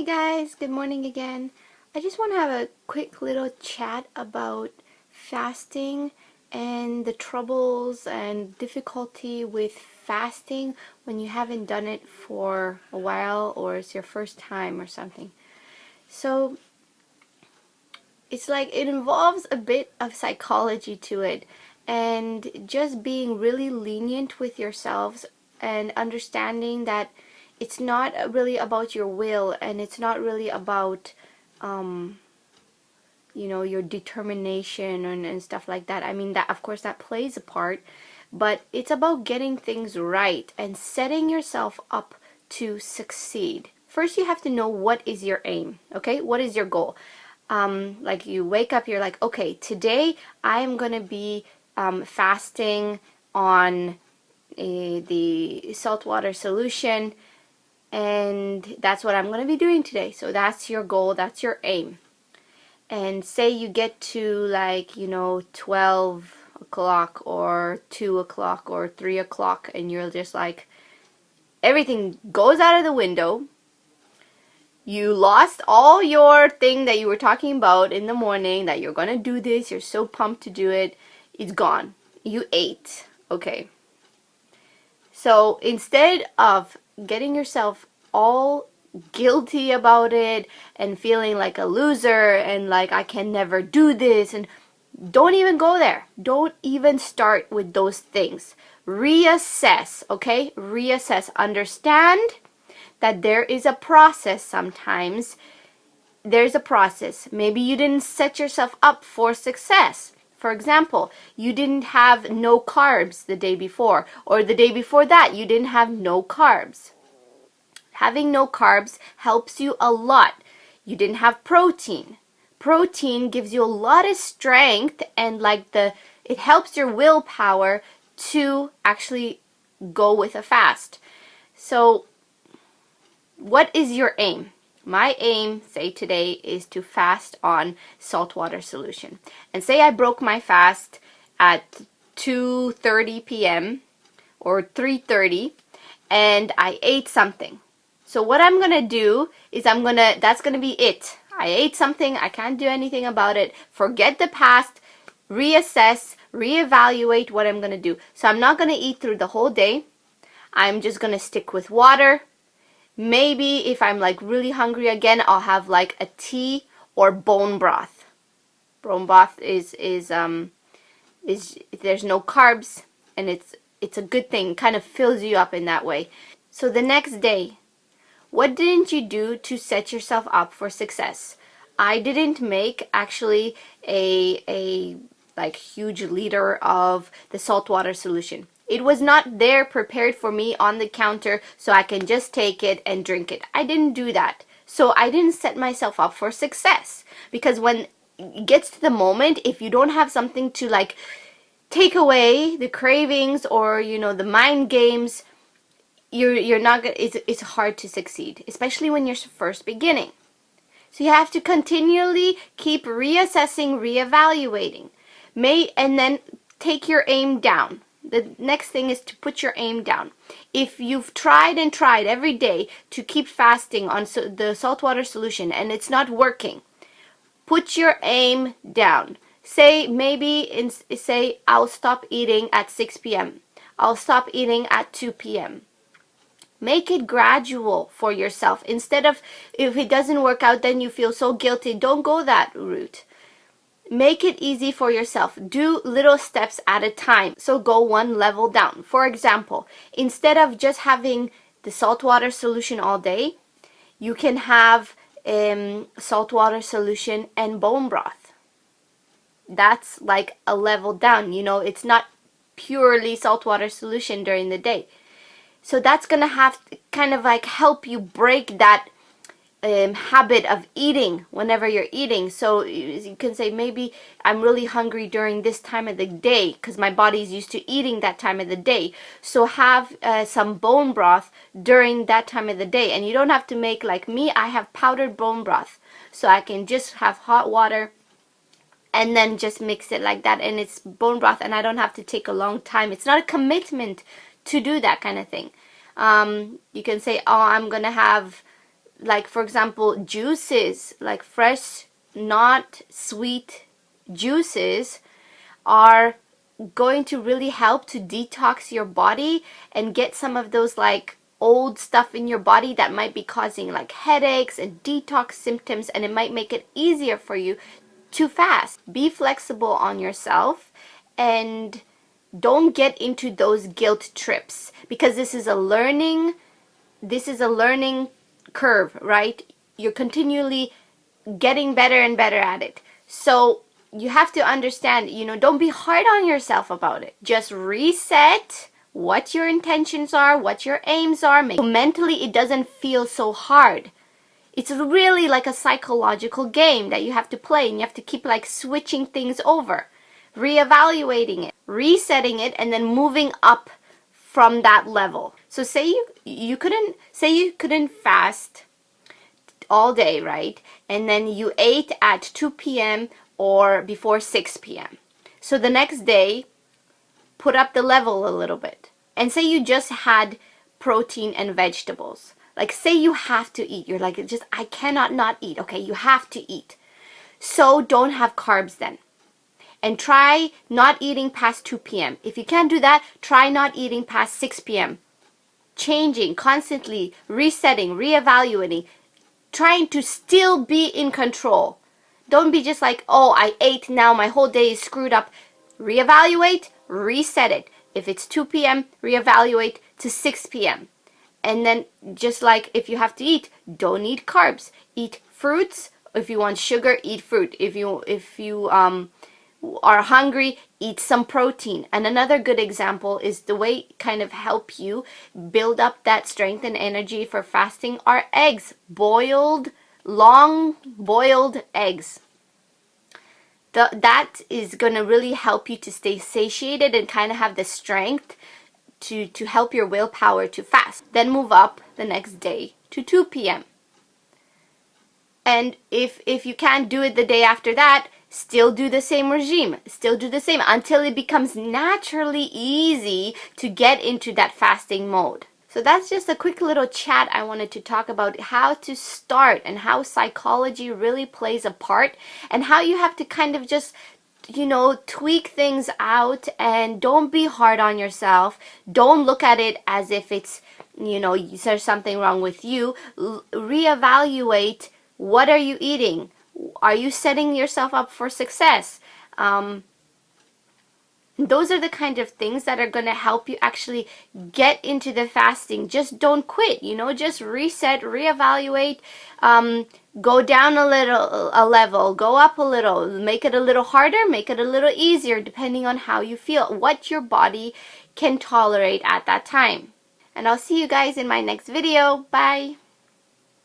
Hey guys, good morning again. I just want to have a quick little chat about fasting and the troubles and difficulty with fasting when you haven't done it for a while or it's your first time or something. So it's like it involves a bit of psychology to it and just being really lenient with yourselves and understanding that it's not really about your will and it's not really about your determination and stuff like that. I mean, that of course that plays a part, but it's about getting things right and setting yourself up to succeed. First you have to know what is your aim, okay? What is your goal? Like you wake up, you're like, okay, today I am gonna be fasting on the saltwater solution, and that's what I'm going to be doing today. So that's your goal, that's your aim. And say you get to 12 o'clock or 2 o'clock or 3 o'clock and you're just like, everything goes out of the window. You lost all your thing that you were talking about in the morning, that you're going to do this, you're so pumped to do it, it's gone. You ate. Okay. So instead of getting yourself all guilty about it and feeling like a loser and like I can never do this, and don't even go there. Don't even start with those things. Reassess, okay? Reassess. Understand that there is a process sometimes. There's a process. Maybe you didn't set yourself up for success. For example, you didn't have no carbs the day before, or the day before that you didn't have no carbs. Having no carbs helps you a lot. You didn't have protein. Protein gives you a lot of strength and it helps your willpower to actually go with a fast. So what is your aim? My aim, say today, is to fast on saltwater solution. And say I broke my fast at 2:30 p.m. or 3:30 and I ate something. So what I'm going to do is that's going to be it. I ate something, I can't do anything about it. Forget the past, reassess, reevaluate what I'm going to do. So I'm not going to eat through the whole day. I'm just going to stick with water. Maybe if I'm really hungry again, I'll have a tea or bone broth. Bone broth is there's no carbs and it's a good thing. It kind of fills you up in that way. So the next day, what didn't you do to set yourself up for success? I didn't make actually a huge liter of the saltwater solution. It was not there prepared for me on the counter so I can just take it and drink it. I didn't do that. So I didn't set myself up for success. Because when it gets to the moment, if you don't have something to take away the cravings or the mind games, you're not gonna, it's hard to succeed, especially when you're first beginning. So you have to continually keep reassessing, reevaluating. And then take your aim down. The next thing is to put your aim down. If you've tried and tried every day to keep fasting on the saltwater solution and it's not working, put your aim down. Say I'll stop eating at 6 p.m. I'll stop eating at 2 p.m. Make it gradual for yourself. Instead of, if it doesn't work out, then you feel so guilty. Don't go that route. Make it easy for yourself. Do little steps at a time. So go one level down. For example, instead of just having the saltwater solution all day, you can have saltwater solution and bone broth. That's like a level down. It's not purely saltwater solution during the day. So that's going to have kind of help you break that habit of eating whenever you're eating. So you can say, maybe I'm really hungry during this time of the day because my body's used to eating that time of the day. So have some bone broth during that time of the day. And you don't have to make like me. I have powdered bone broth. So I can just have hot water and then just mix it like that. And it's bone broth and I don't have to take a long time. It's not a commitment to do that kind of thing. You can say, oh, I'm going to have like for example, juices, like fresh, not sweet juices are going to really help to detox your body and get some of those like old stuff in your body that might be causing like headaches and detox symptoms, and it might make it easier for you to fast. Be flexible on yourself and don't get into those guilt trips, because this is a learning curve, right? You're continually getting better and better at it. So you have to understand, don't be hard on yourself about it. Just reset what your intentions are, what your aims are. So mentally, it doesn't feel so hard. It's really like a psychological game that you have to play, and you have to keep like switching things over, reevaluating it, resetting it, and then moving up from that level. So say you couldn't fast all day, right? And then you ate at 2 p.m. or before 6 p.m. So the next day, put up the level a little bit. And say you just had protein and vegetables. Like say you have to eat. You're like, I cannot not eat. Okay, you have to eat. So don't have carbs then. And try not eating past 2 p.m. If you can't do that, try not eating past 6 p.m. Changing, constantly resetting, reevaluating, trying to still be in control. Don't be just like, oh, I ate, now my whole day is screwed up. Reevaluate, reset it. If it's 2 p.m., reevaluate to 6 p.m. And then just like if you have to eat, don't eat carbs. Eat fruits. If you want sugar, eat fruit. If you are hungry, eat some protein. And another good example is the way kind of help you build up that strength and energy for fasting are eggs. Long boiled eggs. That is going to really help you to stay satiated and kind of have the strength to help your willpower to fast. Then move up the next day to 2 p.m. And if you can't do it the day after that, still do the same regime. Still do the same until it becomes naturally easy to get into that fasting mode. So that's just a quick little chat I wanted to talk about how to start and how psychology really plays a part and how you have to kind of just, tweak things out, and don't be hard on yourself. Don't look at it as if it's, there's something wrong with you. Reevaluate, what are you eating? Are you setting yourself up for success? Those are the kind of things that are going to help you actually get into the fasting. Just don't quit, just reset, reevaluate, go down a level, go up a little, make it a little harder, make it a little easier, depending on how you feel, what your body can tolerate at that time. And I'll see you guys in my next video. Bye.